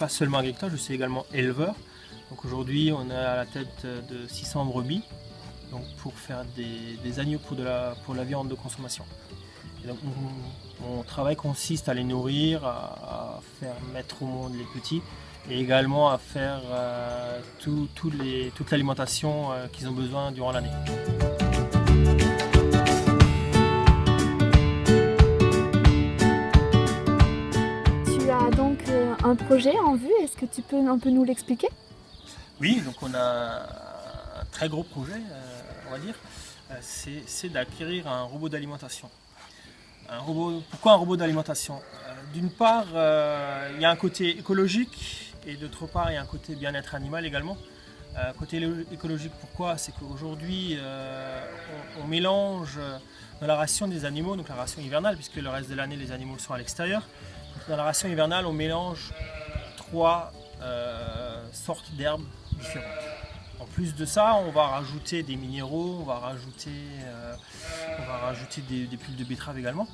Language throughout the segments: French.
pas seulement agriculteur, je suis également éleveur. Donc aujourd'hui, on est à la tête de 600 brebis, donc pour faire des agneaux pour la viande de consommation. Et donc, mon travail consiste à les nourrir, à faire mettre au monde les petits et également à faire toute l'alimentation qu'ils ont besoin durant l'année. Tu as donc un projet en vue, est-ce que tu peux un peu nous l'expliquer? Oui, donc on a un très gros projet, on va dire, c'est d'acquérir un robot d'alimentation. Pourquoi un robot d'alimentation? D'une part, il y a un côté écologique et d'autre part, il y a un côté bien-être animal également. Côté écologique, pourquoi? C'est qu'aujourd'hui, on mélange dans la ration des animaux, donc la ration hivernale, puisque le reste de l'année, les animaux sont à l'extérieur. Dans la ration hivernale, on mélange 3 sortes d'herbes différentes. En plus de ça, on va rajouter des minéraux, on va rajouter des pulls de betterave également,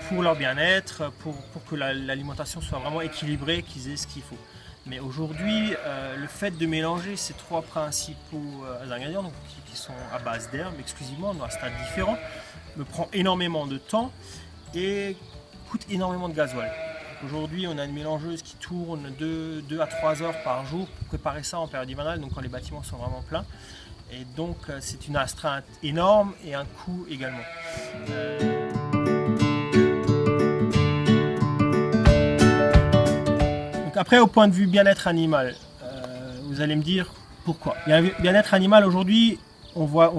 pour leur bien-être, pour que l'alimentation soit vraiment équilibrée, qu'ils aient ce qu'il faut. Mais aujourd'hui, le fait de mélanger ces 3 principaux ingrédients, donc, qui sont à base d'herbes exclusivement, dans un stade différent, me prend énormément de temps et coûte énormément de gasoil. Aujourd'hui, on a une mélangeuse qui tourne 2 à 3 heures par jour pour préparer ça en période hivernale, donc quand les bâtiments sont vraiment pleins. Et donc, c'est une astreinte énorme et un coût également. Donc après, au point de vue bien-être animal, vous allez me dire pourquoi. Il y a un bien-être animal aujourd'hui, on voit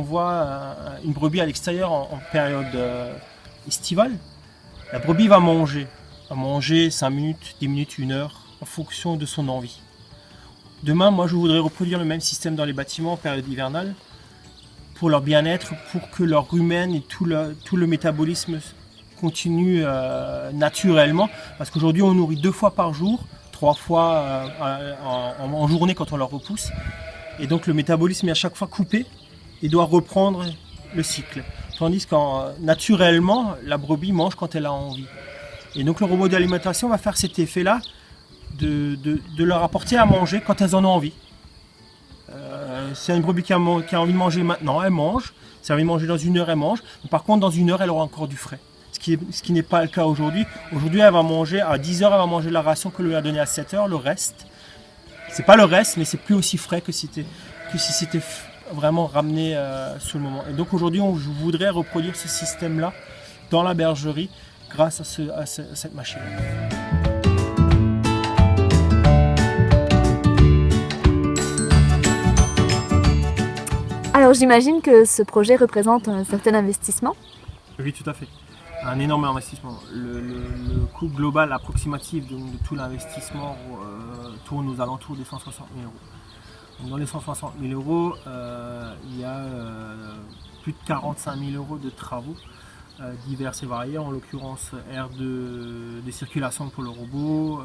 une brebis à l'extérieur en période estivale. La brebis va manger 5 minutes, 10 minutes, 1 heure, en fonction de son envie. Demain, moi, je voudrais reproduire le même système dans les bâtiments en période hivernale, pour leur bien-être, pour que leur rumen et tout le métabolisme continue naturellement. Parce qu'aujourd'hui, on nourrit 2 fois par jour, 3 fois en journée quand on leur repousse. Et donc, le métabolisme est à chaque fois coupé et doit reprendre le cycle. Tandis que naturellement, la brebis mange quand elle a envie. Et donc le robot d'alimentation va faire cet effet-là de leur apporter à manger quand elles en ont envie. Si une brebis qui a envie de manger maintenant, elle mange. Si elle a envie de manger dans 1 heure, elle mange. Mais par contre, dans 1 heure, elle aura encore du frais. Ce qui n'est pas le cas aujourd'hui. Aujourd'hui, elle va manger à 10 heures, elle va manger la ration que lui a donnée à 7 heures. Le reste, c'est pas le reste, mais c'est plus aussi frais que si c'était vraiment ramené sur le moment. Et donc aujourd'hui, je voudrais reproduire ce système-là dans la bergerie, grâce à cette machine. Alors j'imagine que ce projet représente un certain investissement. Oui, tout à fait. Un énorme investissement. Le coût global approximatif de tout l'investissement tourne aux alentours des 160 000 euros. Donc dans les 160 000 euros, il y a plus de 45 000 euros de travaux divers et variés, en l'occurrence aire de circulation pour le robot,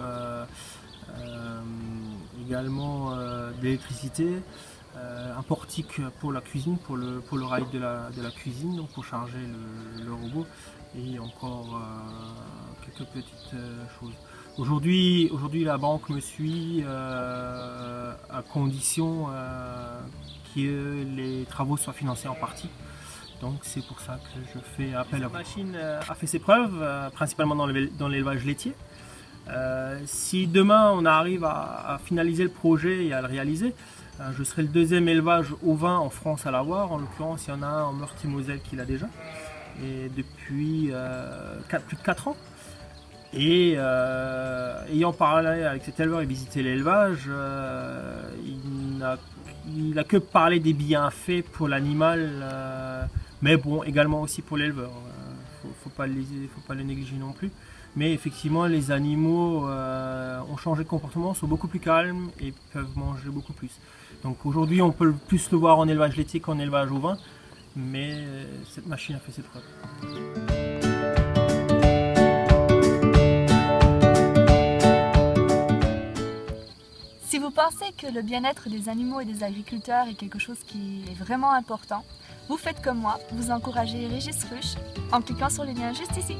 également d'électricité, un portique pour la cuisine, pour le rail de la cuisine, donc pour charger le robot, et encore quelques petites choses. Aujourd'hui, la banque me suit à condition que les travaux soient financés en partie. Donc c'est pour ça que je fais appel à vous. La machine a fait ses preuves, principalement dans l'élevage laitier. Si demain on arrive à finaliser le projet et à le réaliser, je serai le 2e élevage ovin en France à l'avoir. En l'occurrence, il y en a un en Meurthe-et-Moselle qui l'a déjà, et depuis plus de 4 ans. Et ayant parlé avec cet éleveur et visité l'élevage, il n'a que parlé des bienfaits pour l'animal, mais bon, également aussi pour l'éleveur. Faut pas le négliger non plus. Mais effectivement, les animaux ont changé de comportement, sont beaucoup plus calmes et peuvent manger beaucoup plus. Donc aujourd'hui, on peut plus le voir en élevage laitier qu'en élevage ovin, mais cette machine a fait ses preuves. Si vous pensez que le bien-être des animaux et des agriculteurs est quelque chose qui est vraiment important, vous faites comme moi, vous encouragez Régis Ruch en cliquant sur le lien juste ici.